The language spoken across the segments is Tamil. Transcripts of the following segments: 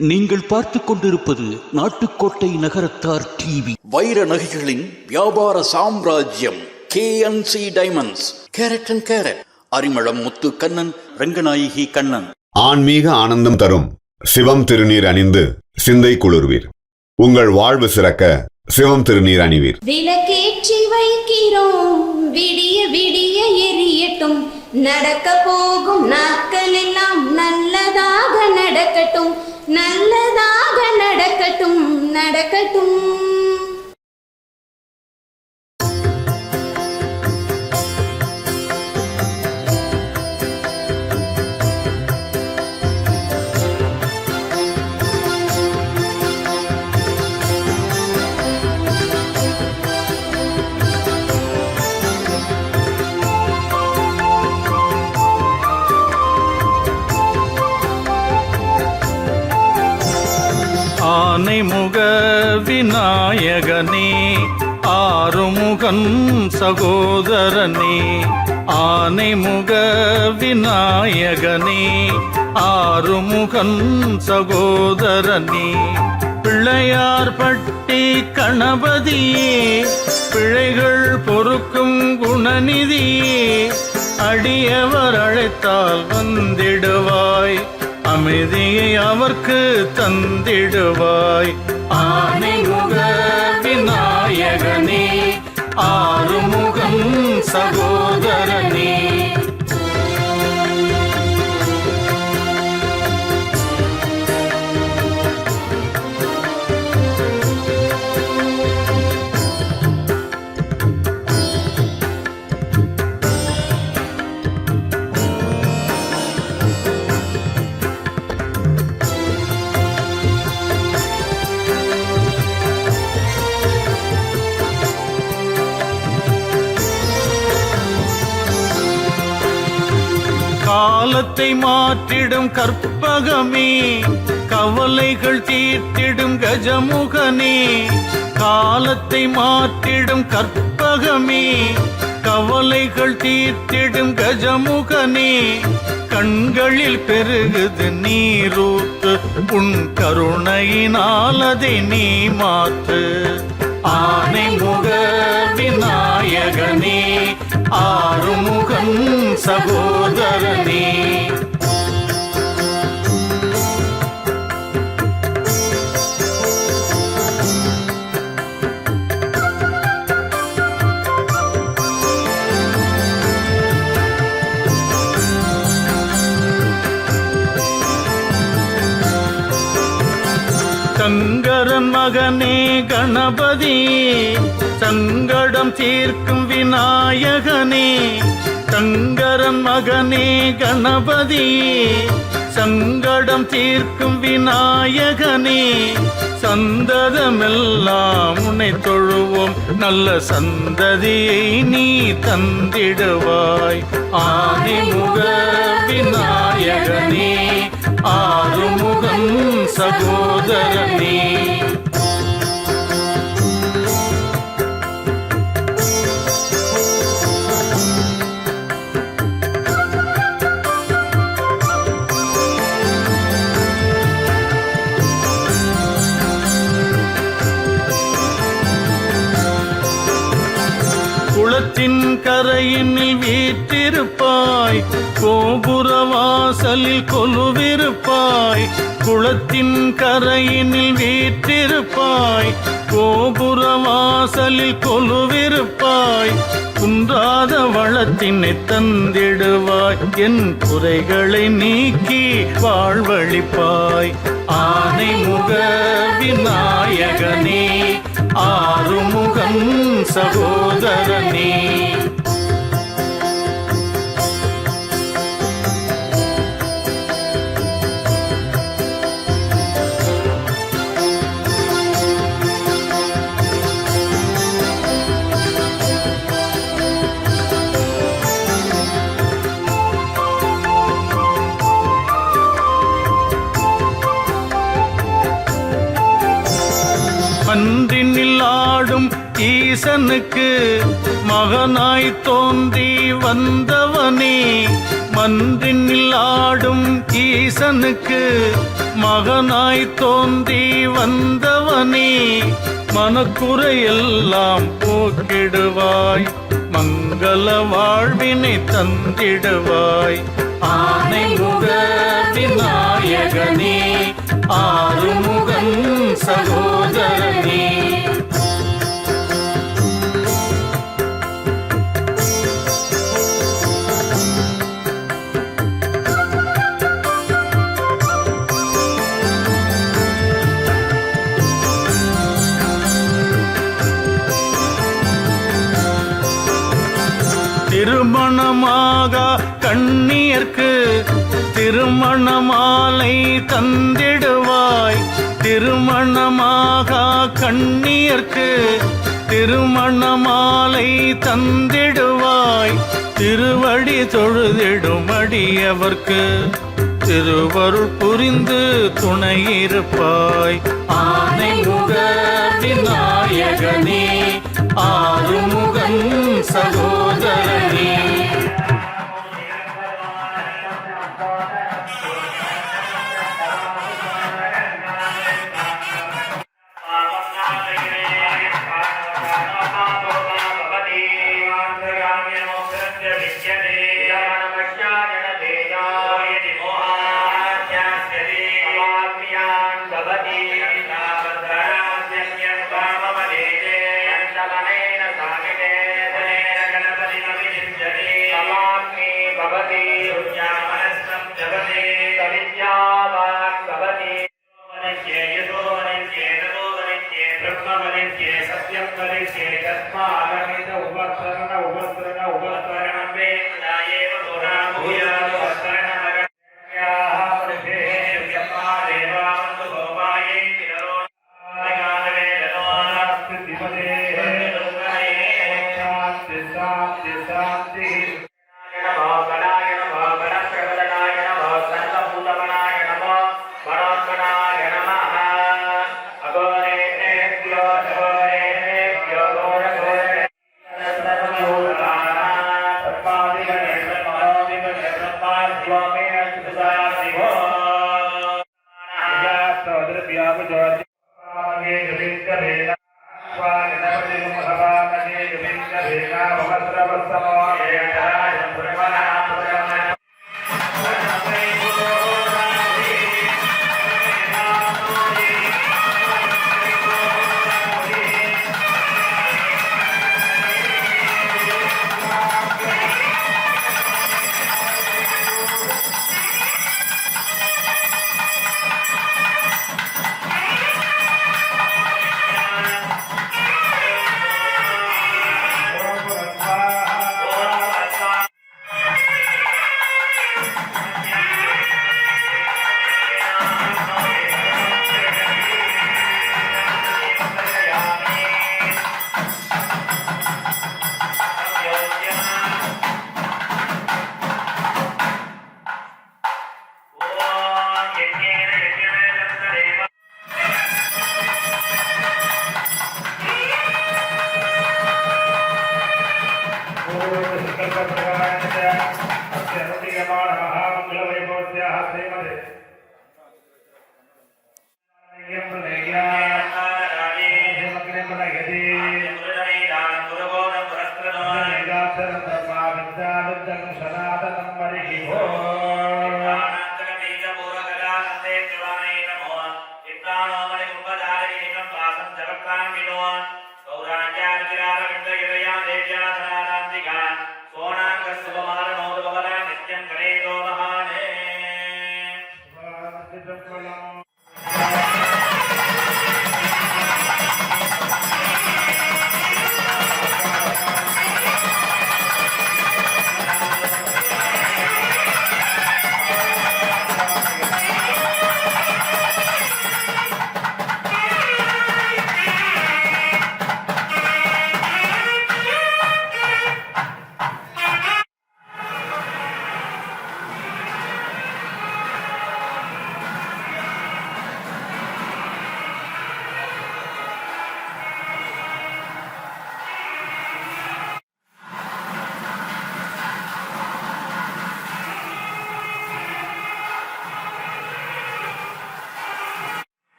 நீங்கள் பார்த்துக் கொண்டிருப்பது நாட்டுக்கோட்டை நகரத்தார் டிவி. வைர நகைகளின் வியாபார சாம்ராஜ்யம் KNC diamonds. Carat and carat. Arimalam Muthu Kannan, Ranganayaki Kannan. ஆன்மீக ஆனந்தம் தரும் சிவம் திருநீர் அணிந்து சிந்தை குளிர்வீர். உங்கள் வாழ்வு சிறக்க சிவம் திருநீர் அணிவீர். விளக்கேற்றி வைக்கிறோம், விடிய விடிய எரியட்டும். நடக்க போகும் நாட்கள் எல்லாம் நல்லதாக நடக்கட்டும், நல்லதாக நடக்கட்டும், நடக்கட்டும். ஆனைமுக விநாயகனே, ஆறுமுகன் சகோதரனே. ஆனைமுக விநாயகனே, ஆறுமுகன் சகோதரனே. பிள்ளையார் பட்டி கணபதியே, பிழைகள் பொறுக்கும் குணநிதியே. அடியவர் அழைத்தால் வந்திடுவாய், அமைதியை அவர்க்கு தந்திடுவாய். ஆனைமுக விநாயகனே, ஆறுமுகம் சகோதரனே. காலத்தை மாற்றிடும் கற்பகமே, கவலைகள் தீர்த்திடும் கஜமுகனே. காலத்தை மாற்றிடும் கற்பகமே, கவலைகள் தீர்த்திடும் கஜமுகனே. கண்களில் பெருகுது நீரூத்து, உன் கருணையினால் அதை நீ மாற்று. ஆனைமுக விநாயகனே, ஆறுமுகன் சகோதரனே. சங்கரன் மகனே கணபதி, சங்கடம் தீர்க்கும் விநாயகனே. சங்கரன் மகனே கணபதி, சங்கடம் தீர்க்கும் விநாயகனே. சந்ததமெல்லாம் உன்னை தொழுவோம், நல்ல சந்ததியை நீ தந்திடுவாய். ஆனைமுக விநாயகனே, ஆறுமுகம் சகோதரனே. குளத்தின் கரையினில் வீற்றிருப்பாய், கோபுர வாசலில் கொலுவிருப்பாய். குளத்தின் கரையினில் வீற்றிருப்பாய், கோபுர வாசலில் கொலுவிருப்பாய். குன்றாத வளத்தினை தந்திடுவாய், என் குறைகளை நீக்கி வாழ்வழிப்பாய். ஆனைமுக விநாயகனே, ஆறுமுகம் சகோதரனே. மன்றினில் ஆடும் ஈசனுக்கு மகனாய் தோன்றி வந்தவனே. மன்றினில் ஆடும் ஈசனுக்கு மகனாய் தோன்றி வந்தவனே மனக்குறையெல்லாம் போக்கிடுவாய், மங்கள வாழ்வினை தந்திடுவாய். ஆனைமுக விநாயகனே, ஆறுமுகன் சகோதரனே. திருமணமாக கண்ணியர்க்கு திருமண மாலை தந்திடுவாய், திருமணமாக கண்ணியர்க்கு திருமண மாலை தந்திடுவாய். திருவடி தொழுதிடும் அடியவர்க்கு திருவருள் புரிந்து துணையிருப்பாய். ஆனைமுக விநாயகனே, ஆறுமுகன் சகோதரனே.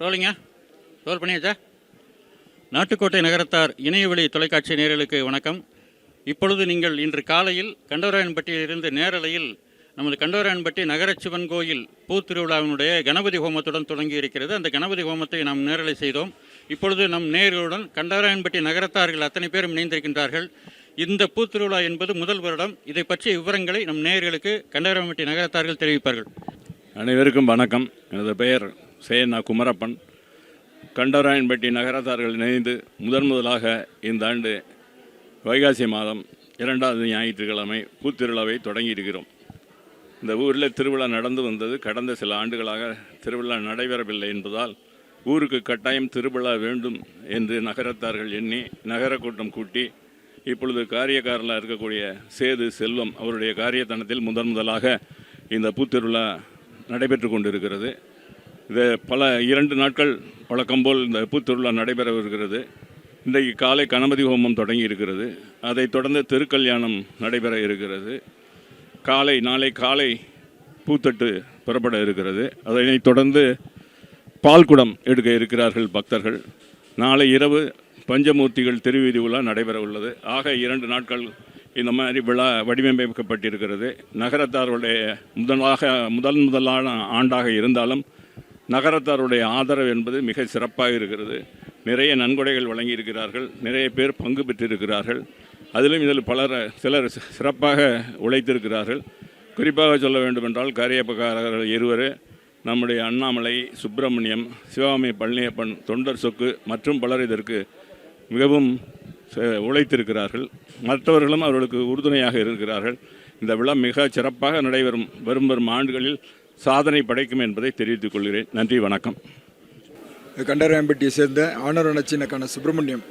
ரோலிங்க ரோல் பண்ணியாச்சா? நாட்டுக்கோட்டை நகரத்தார் இணையவழி தொலைக்காட்சி நேயர்களுக்கு வணக்கம். இப்பொழுது நீங்கள் இன்று காலையில் கண்டவராயன்பட்டியிலிருந்து நேரலையில் நமது கண்டவராயன்பட்டி நகர சிவன் கோயில் பூத்திருவிழாவினுடைய கணபதி ஹோமத்துடன் தொடங்கி இருக்கிறது. அந்த கணபதி ஹோமத்தை நாம் நேரலை செய்தோம். இப்பொழுது நம் நேயர்களுடன் கண்டவராயன்பட்டி நகரத்தார்கள் அத்தனை பேரும் இணைந்திருக்கின்றார்கள். இந்த பூத்திருவிழா என்பது முதல் வருடம். இதை பற்றிய விவரங்களை நம் நேயர்களுக்கு கண்டவராயன்பட்டி நகரத்தார்கள் தெரிவிப்பார்கள். அனைவருக்கும் வணக்கம். எனது பெயர் சேனா குமரப்பன். கண்டவராயன்பட்டி நகரத்தார்கள் இணைந்து முதலாக இந்த ஆண்டு வைகாசி மாதம் 2வது ஞாயிற்றுக்கிழமை பூத்திருவிழாவை தொடங்கியிருக்கிறோம். இந்த ஊரில் திருவிழா நடந்து வந்தது. கடந்த சில ஆண்டுகளாக திருவிழா நடைபெறவில்லை என்பதால் ஊருக்கு கட்டாயம் திருவிழா வேண்டும் என்று நகரத்தார்கள் எண்ணி நகர கூட்டம் கூட்டி இப்பொழுது காரியக்காரலாக இருக்கக்கூடிய சேது செல்வம் அவருடைய காரியத்தனத்தில் முதலாக இந்த பூத்திருவிழா நடைபெற்று கொண்டிருக்கிறது. இது 2 நாட்கள் வழக்கம்போல் இந்த பூத்திருவிழா நடைபெறவிருக்கிறது. இன்றைக்கு காலை கணபதி ஹோமம் தொடங்கி இருக்கிறது. அதைத் தொடர்ந்து திருக்கல்யாணம் நடைபெற இருக்கிறது. நாளை காலை பூத்தட்டு புறப்பட இருக்கிறது. அதனைத் தொடர்ந்து பால்குடம் எடுக்க இருக்கிறார்கள் பக்தர்கள். நாளை இரவு பஞ்சமூர்த்திகள் திருவீதி விழா நடைபெற உள்ளது. ஆக 2 நாட்கள் இந்த மாதிரி விழா வடிவமைக்கப்பட்டிருக்கிறது. நகரத்தாருடைய முதலான ஆண்டாக இருந்தாலும் நகரத்தாருடைய ஆதரவு என்பது மிக சிறப்பாக இருக்கிறது. நிறைய நன்கொடைகள் வழங்கியிருக்கிறார்கள். நிறைய பேர் பங்கு பெற்றிருக்கிறார்கள். அதிலும் இதில் சிலர் சிறப்பாக உழைத்திருக்கிறார்கள். குறிப்பாக சொல்ல வேண்டுமென்றால் காரியப்பக்காரர்கள் 2 நம்முடைய அண்ணாமலை, சுப்பிரமணியம், சிவகாமி பழனியப்பன், தொண்டர் சொக்கு மற்றும் பலர் இதற்கு மிகவும் உழைத்திருக்கிறார்கள். மற்றவர்களும் அவர்களுக்கு உறுதுணையாக இருக்கிறார்கள். இந்த விழா மிக சிறப்பாக வரும் ஆண்டுகளில் சாதனை படைக்கும் என்பதை தெரிவித்துக் கொள்கிறேன். நன்றி, வணக்கம். கண்டவராயன்பட்டியை சேர்ந்த ஆனரணச்சினக்கான சுப்பிரமணியம்.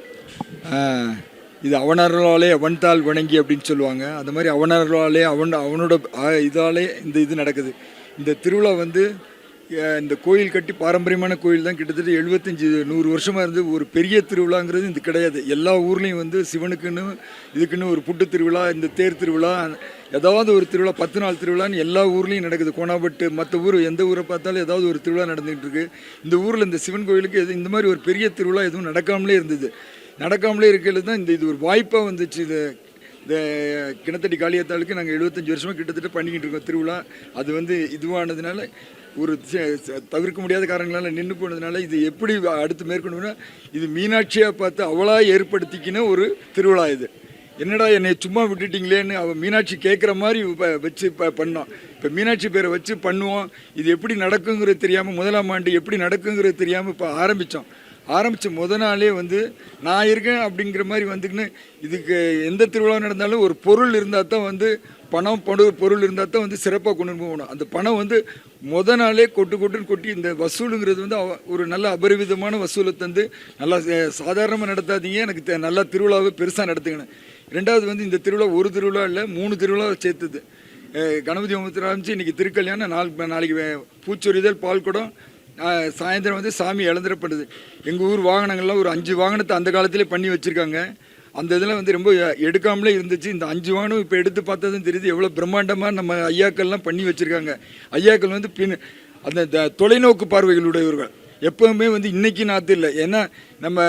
இது அவனர்களாலே அவன்தால் வணங்கி அப்படின்னு சொல்லுவாங்க. அந்த மாதிரி அவனர்களாலே அவனோட இதாலே இது நடக்குது. இந்த திருவிழா இந்த கோயில் கட்டி பாரம்பரியமான கோயில் தான். கிட்டத்தட்ட 75-100 வருஷமாக இருந்து ஒரு பெரிய திருவிழாங்கிறது இது கிடையாது. எல்லா ஊர்லேயும் சிவனுக்குன்னு இதுக்குன்னு ஒரு புட்டு திருவிழா, இந்த தேர் திருவிழா, ஏதாவது ஒரு திருவிழா, 10 நாள் திருவிழான்னு எல்லா ஊர்லேயும் நடக்குது. கோணாபட்டு மற்ற ஊர் எந்த ஊரை பார்த்தாலும் ஏதாவது ஒரு திருவிழா நடந்துகிட்டு இருக்கு. இந்த ஊரில் இந்த சிவன் கோயிலுக்கு இந்த மாதிரி ஒரு பெரிய திருவிழா எதுவும் நடக்காமலே இருந்தது. நடக்காமலே இருக்கிறது தான் இது ஒரு வாய்ப்பாக வந்துச்சு. இந்த கிணத்தடி காளியாத்தாளுக்கு நாங்கள் 75 வருஷமாக கிட்டத்தட்ட பண்ணிக்கிட்டு இருக்கோம் திருவிழா. அது இதுவானதுனால ஒரு தவிர்க்க முடியாத காரணங்களால் நின்று போனதுனால இது எப்படி அடுத்து மேற்கொண்டுனா இது மீனாட்சியாக பார்த்து அவளாக ஏற்படுத்திக்கின ஒரு திருவிழா. இது என்னடா என்னை சும்மா விட்டுட்டிங்களேன்னு அவள் மீனாட்சி கேட்குற மாதிரி வச்சு பண்ணோம். இப்போ மீனாட்சி பேரை வச்சு பண்ணுவோம். இது எப்படி நடக்குங்கிறது தெரியாமல் 1ஆம் ஆண்டு எப்படி நடக்குங்கிறது தெரியாமல் இப்போ ஆரம்பித்த நாளே நான் இருக்கேன் அப்படிங்கிற மாதிரி வந்துக்குன்னு இதுக்கு எந்த திருவிழா நடந்தாலும் ஒரு பொருள் இருந்தால் தான் பணம் பொருள் இருந்தால் தான் சிறப்பாக கொண்டு போகணும். அந்த பணம் நாளே கொட்டுன்னு கொட்டி இந்த வசூலுங்கிறது ஒரு நல்ல அபரிவிதமான வசூலை தந்து நல்லா சாதாரணமாக நடத்தாதீங்க, எனக்கு நல்லா திருவிழாவை பெருசாக நடத்துக்கணும். 2வது இந்த திருவிழா ஒரு திருவிழா இல்லை, 3 திருவிழா சேர்த்துது. கணபதி ஹோமத்தில் ஆரம்பித்து இன்றைக்கி திருக்கல்யாணம், நாளைக்கு பூச்சொரிதல், பால்குடம், சாயந்தரம் சாமி இழந்துடப்படுது. எங்கள் ஊர் வாகனங்கள்லாம் ஒரு 5 வாகனத்தை அந்த காலத்திலே பண்ணி வச்சுருக்காங்க. அந்த இதில் ரொம்ப எடுக்காமலே இருந்துச்சு. இந்த 5 வாகனம் இப்போ எடுத்து பார்த்ததும் தெரியுது எவ்வளோ பிரம்மாண்டமாக நம்ம ஐயாக்கள்லாம் பண்ணி வச்சுருக்காங்க. ஐயாக்கள் அந்த தொலைநோக்கு பார்வைகளுடையவர்கள். எப்போவுமே இன்றைக்கி நாற்று இல்லை. ஏன்னா நம்ம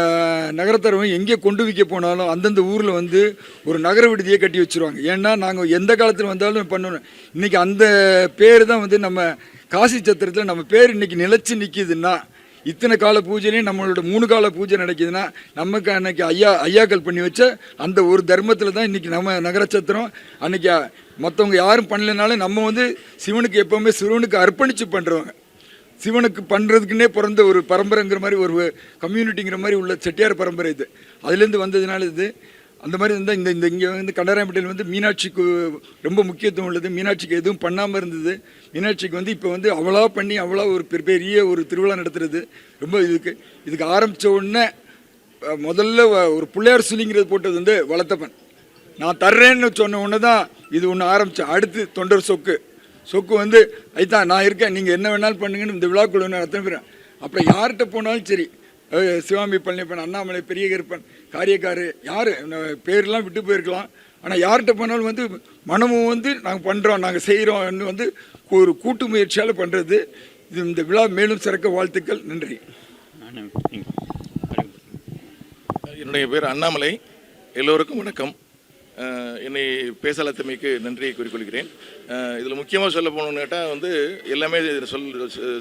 நகரத்தரவங்க எங்கே கொண்டு வைக்க போனாலும் அந்தந்த ஊரில் ஒரு நகர விடுதியை கட்டி வச்சுருவாங்க. ஏன்னா நாங்கள் எந்த காலத்தில் வந்தாலும் பண்ணணும். இன்றைக்கி அந்த பேர் தான் நம்ம காசி சத்திரத்தில் நம்ம பேர் இன்றைக்கி நிலச்சி நிற்கிதுன்னா, இத்தனை கால பூஜையிலையும் நம்மளோட 3 கால பூஜை நடக்குதுன்னா நமக்கு அன்றைக்கி ஐயாக்கள் பண்ணி வச்ச அந்த ஒரு தர்மத்தில் தான் இன்றைக்கி நம்ம நகரச்சத்திரம். அன்றைக்கி மற்றவங்க யாரும் பண்ணலைனாலும் நம்ம சிவனுக்கு எப்போவுமே சிவனுக்கு அர்ப்பணித்து பண்ணுறவங்க. சிவனுக்கு பண்ணுறதுக்குன்னே பிறந்த ஒரு பரம்பரைங்கிற மாதிரி ஒரு கம்யூனிட்டிங்கிற மாதிரி உள்ள செட்டியார் பரம்பரை இது. அதுலேருந்து வந்ததுனால இது அந்த மாதிரி இருந்தால் இந்த இங்கே கண்டவராயன்பட்டியில் மீனாட்சிக்கு ரொம்ப முக்கியத்துவம் உள்ளது. மீனாட்சிக்கு எதுவும் பண்ணாமல் இருந்தது. மீனாட்சிக்கு இப்போ அவளாக பண்ணி அவளாக ஒரு பெரிய ஒரு திருவிழா நடத்துறது ரொம்ப இதுக்கு ஆரம்பித்த உடனே முதல்ல ஒரு பிள்ளையார் சுலிங்கிறது போட்டது வளர்த்தப்பன். நான் தர்றேன்னு சொன்ன உடனே தான் இது ஒன்று ஆரம்பித்தேன். அடுத்து தொண்டர் சொக்கு ஐத்தான் நான் இருக்கேன், நீங்கள் என்ன வேணாலும் பண்ணுங்கன்னு இந்த விழாக்குழு அத்தனை பேர். அப்புறம் யார்கிட்ட போனாலும் சரி, சிவாமி பழனியப்பன், அண்ணாமலை, பெரிய கருப்பன், காரியக்காரு, யார் பேரெலாம் விட்டு போயிருக்கலாம். ஆனால் யார்கிட்ட போனாலும் மனமும் நாங்கள் பண்ணுறோம், நாங்கள் செய்கிறோம்னு ஒரு கூட்டு முயற்சியால் பண்ணுறது. இது இந்த விழா மேலும் சிறக்க வாழ்த்துக்கள். நன்றி. என்னுடைய பேர் அண்ணாமலை. எல்லோருக்கும் வணக்கம். என்னை பேசலத்தமைக்கு நன்றியை கூறிக்கொள்கிறேன். இதில் முக்கியமாக சொல்ல போகணுன்னு கேட்டால் வந்து எல்லாமே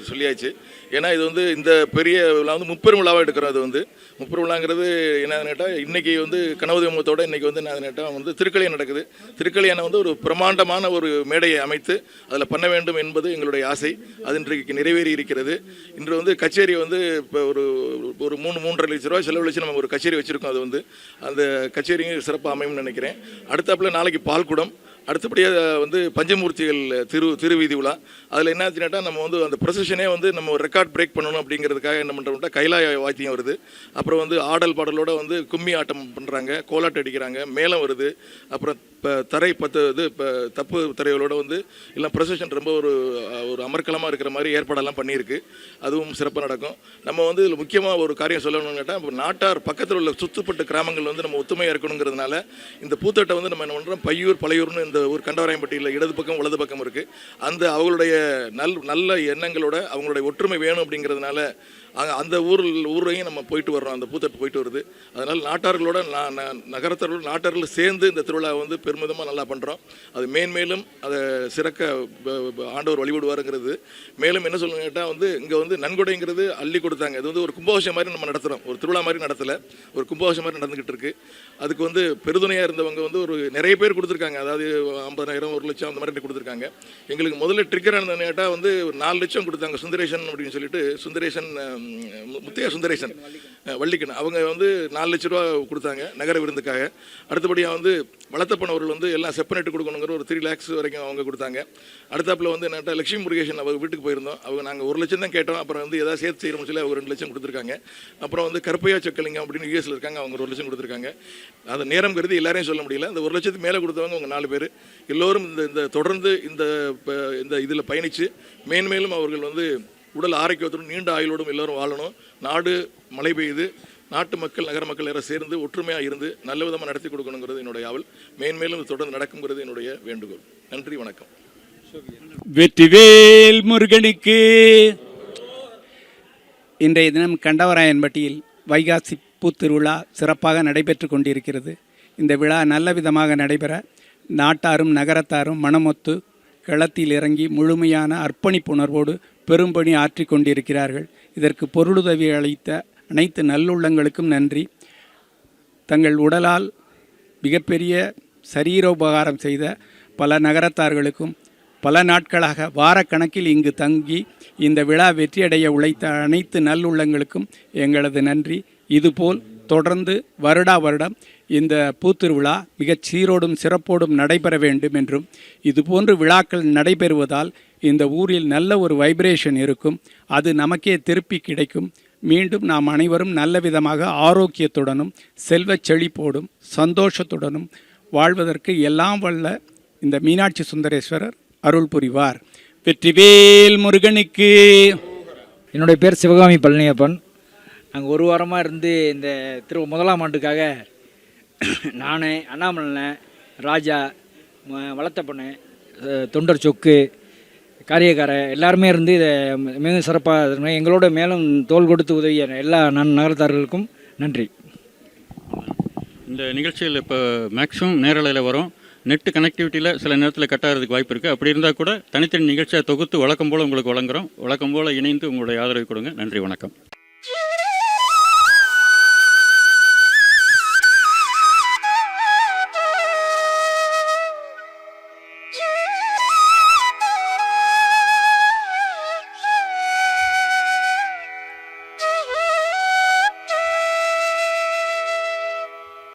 சொல்லியாச்சு. ஏன்னா இது வந்து இந்த பெரிய விழா வந்து முப்பெரும் விழாவாக எடுக்கிறோம். அது வந்து முப்பெரும் விழாங்கிறது என்னன்னு கேட்டால் இன்றைக்கி வந்து கனவு தெய்வத்தோடு இன்றைக்கி வந்து என்ன கேட்டால் வந்து திருக்கல்யாணம் நடக்குது. திருக்கல்யாணம் வந்து ஒரு பிரமாண்டமான ஒரு மேடையை அமைத்து அதில் பண்ண வேண்டும் என்பது எங்களுடைய ஆசை. அது இன்றைக்கு நிறைவேறி இருக்கிறது. இன்று வந்து கச்சேரி வந்து இப்போ ஒரு 3.5 லட்ச ரூபா செலவழித்து நம்ம ஒரு கச்சேரி வச்சுருக்கோம். அது வந்து அந்த கச்சேரியும் சிறப்பாக அமையும்னு நினைக்கிறேன். அடுத்தாப்புல நாளைக்கு பால்குடம், அடுத்தபடியாக வந்து பஞ்சமூர்த்திகள் திருவீதி விழா. அதில் என்ன ஆச்சுனாட்டா நம்ம வந்து அந்த ப்ரொசஷனே வந்து நம்ம ஒரு ரெக்கார்ட் பிரேக் பண்ணணும் அப்படிங்கிறதுக்காக என்ன பண்ணுறோம்னா கைலாய வாத்தியம் வருது. அப்புறம் வந்து ஆடல் பாடலோடு வந்து கும்மி ஆட்டம் பண்ணுறாங்க, கோலாட்டம் அடிக்கிறாங்க, மேளம் வருது. அப்புறம் இப்போ தரை இப்போ தப்பு தரைகளோடு வந்து எல்லாம் ப்ரொசஷன் ரொம்ப ஒரு அமர்க்கலமாக இருக்கிற மாதிரி ஏற்பாடெல்லாம் பண்ணியிருக்கு. அதுவும் சிறப்பாக நடக்கும். நம்ம வந்து இதில் முக்கியமாக ஒரு காரியம் சொல்லணும்னு கேட்டால் இப்போ நாட்டார் பக்கத்தில் உள்ள சுற்றுப்பட்ட கிராமங்கள் வந்து நம்ம ஒத்துமையாக இருக்கணுங்கிறதுனால இந்த பூத்தட்டை வந்து நம்ம என்ன பண்ணுறோம், பையூர் பழையூர்னு இந்த ஒரு கண்டவராயம்பட்டியில் இடது பக்கம் வலது பக்கம் இருக்குது. அந்த அவங்களுடைய நல்ல எண்ணங்களோட அவங்களுடைய ஒற்றுமை வேணும் அப்படிங்கிறதுனால அந்த ஊரையும் நம்ம போயிட்டு வர்றோம். அந்த பூத்தட்டு போயிட்டு வருது. அதனால் நாட்டார்களோட நகரத்தார்களோட நாட்டார்கள் சேர்ந்து இந்த திருவிழா வந்து பெருமிதமாக நல்லா பண்ணுறோம். அது மேன்மேலும் அதை சிறக்க ஆண்டவர் வழிபடுவாருங்கிறது. மேலும் என்ன சொல்லணும் கேட்டால் வந்து இங்கே வந்து நன்கொடைங்கிறது அள்ளி கொடுத்தாங்க. இது வந்து ஒரு கும்பாபிஷேகம் மாதிரி நம்ம நடத்துகிறோம். ஒரு திருவிழா மாதிரி நடத்தலை, ஒரு கும்பாபிஷேகம் மாதிரி நடந்துக்கிட்டு இருக்குது. அதுக்கு வந்து பெருதுணையாக இருந்தவங்க வந்து ஒரு நிறைய பேர் கொடுத்துருக்காங்க. அதாவது 50,000 1 லட்சம் அந்த மாதிரி கொடுத்துருக்காங்க. எங்களுக்கு முதல்ல ட்ரிக்கராக இருந்தது கேட்டால் வந்து ஒரு 4 லட்சம் கொடுத்தாங்க. சுந்தரேசன் அப்படின்னு சொல்லிட்டு முத்தையா சுந்தரேசன் வள்ளிக்கன் அவங்க வந்து 4 லட்ச ரூபா கொடுத்தாங்க நகர விருந்துக்காக. அடுத்தபடியாக வந்து வளர்த்தப்பன் அவர்கள் வந்து எல்லாம் செப்பரேட்டு கொடுக்கணுங்கிற ஒரு 3 lakhs வரைக்கும் அவங்க கொடுத்தாங்க. அடுத்தாப்பில் வந்து என்னட்டா லட்சுமி முருகேசன் அவங்க வீட்டுக்கு போயிருந்தோம். அவங்க நாங்கள் 1 லட்சம் தான் கேட்டோம். அப்புறம் வந்து எதாவது சேர்த்து செய்யணும்னு சொல்லி அவங்க 2 லட்சம் கொடுத்துருக்காங்க. அப்புறம் வந்து கருப்பையா சொக்கலிங்கம் அப்படின்னு யூஎஸ்ல இருக்காங்க, அவங்க 1 லட்சம் கொடுத்துருக்காங்க. அது நேரம் கருதி எல்லாரையும் சொல்ல முடியல. அந்த 1 லட்சத்துக்கு மேலே கொடுத்தவங்க அவங்க 4 பேர். எல்லோரும் இந்த தொடர்ந்து இந்த இதில் பயணித்து மேன்மேலும் அவர்கள் வந்து உடல் ஆரோக்கியத்தோடும் நீண்ட ஆயுளோடும் எல்லோரும் வாழணும். நாடு மழை பெய்யுது, நாட்டு மக்கள் நகர மக்கள் எல்லாரும் சேர்ந்து ஒற்றுமையாக இருந்து நல்ல விதமாக நடத்தி கொடுக்கணுங்கிறது என்னுடைய ஆவல். மேன்மேலும் தொடர்ந்து நடக்குங்கிறது என்னுடைய வேண்டுகோள். நன்றி, வணக்கம். வெற்றிவேல் முருகனுக்கு. இன்றைய தினம் கண்டவராயன்பட்டியில் வைகாசி பூத்திருவிழா சிறப்பாக நடைபெற்று கொண்டிருக்கிறது. இந்த விழா நல்ல விதமாக நடைபெற நாட்டாரும் நகரத்தாரும் மனமொத்து களத்தில் இறங்கி முழுமையான அர்ப்பணிப்புணர்வோடு பெரும்பணி ஆற்றி கொண்டிருக்கிறார்கள். இதற்கு பொருளுதவி அளித்த அனைத்து நல்லுள்ளங்களுக்கும் நன்றி. தங்கள் உடலால் மிகப்பெரிய சரீரோபகாரம் செய்த பல நகரத்தார்களுக்கும் பல நாட்களாக வாரக்கணக்கில் இங்கு தங்கி இந்த விழா வெற்றியடைய உழைத்த அனைத்து நல்லுள்ளங்களுக்கும் எங்களது நன்றி. இதுபோல் தொடர்ந்து வருடா வருடம் இந்த பூத்திருவிழா மிகச் சீரோடும் சிறப்போடும் நடைபெற வேண்டும் என்றும், இதுபோன்று விழாக்கள் நடைபெறுவதால் இந்த ஊரில் நல்ல ஒரு வைப்ரேஷன் இருக்கும், அது நமக்கே திருப்பி கிடைக்கும். மீண்டும் நாம் அனைவரும் நல்ல விதமாக ஆரோக்கியத்துடனும் செல்வச் செழிப்போடும் சந்தோஷத்துடனும் வாழ்வதற்கு எல்லாம் வல்ல இந்த மீனாட்சி சுந்தரேஸ்வரர் அருள் புரிவார். வெற்றிவேல் முருகனுக்கு. என்னுடைய பேர் சிவகாமி பழனியப்பன். நாங்கள் 1 வாரமாக இருந்து இந்த முதலாம் ஆண்டுக்காக நான், அண்ணாமலை, ராஜா, வளர்த்தப்பண்ணு, தொண்டர் சொக்கு, காரியக்கார எல்லாருமே இருந்து இதை மிகவும் சிறப்பாக எங்களோட மேலும் தோள் கொடுத்து உதவிய எல்லா நகரத்தார்களுக்கும் நன்றி. இந்த நிகழ்ச்சியில் இப்போ மேக்ஸிமம் நேரலையில் வரும். நெட்டு கனெக்டிவிட்டியில் சில நேரத்தில் கட் ஆகிறதுக்கு வாய்ப்பு இருக்குது. அப்படி இருந்தால் கூட தனித்தனி நிகழ்ச்சியை தொகுத்து வழக்கம் போல் உங்களுக்கு வழங்குகிறோம். வழக்கம் போல் இணைந்து உங்களுடைய ஆதரவு கொடுங்க. நன்றி, வணக்கம்.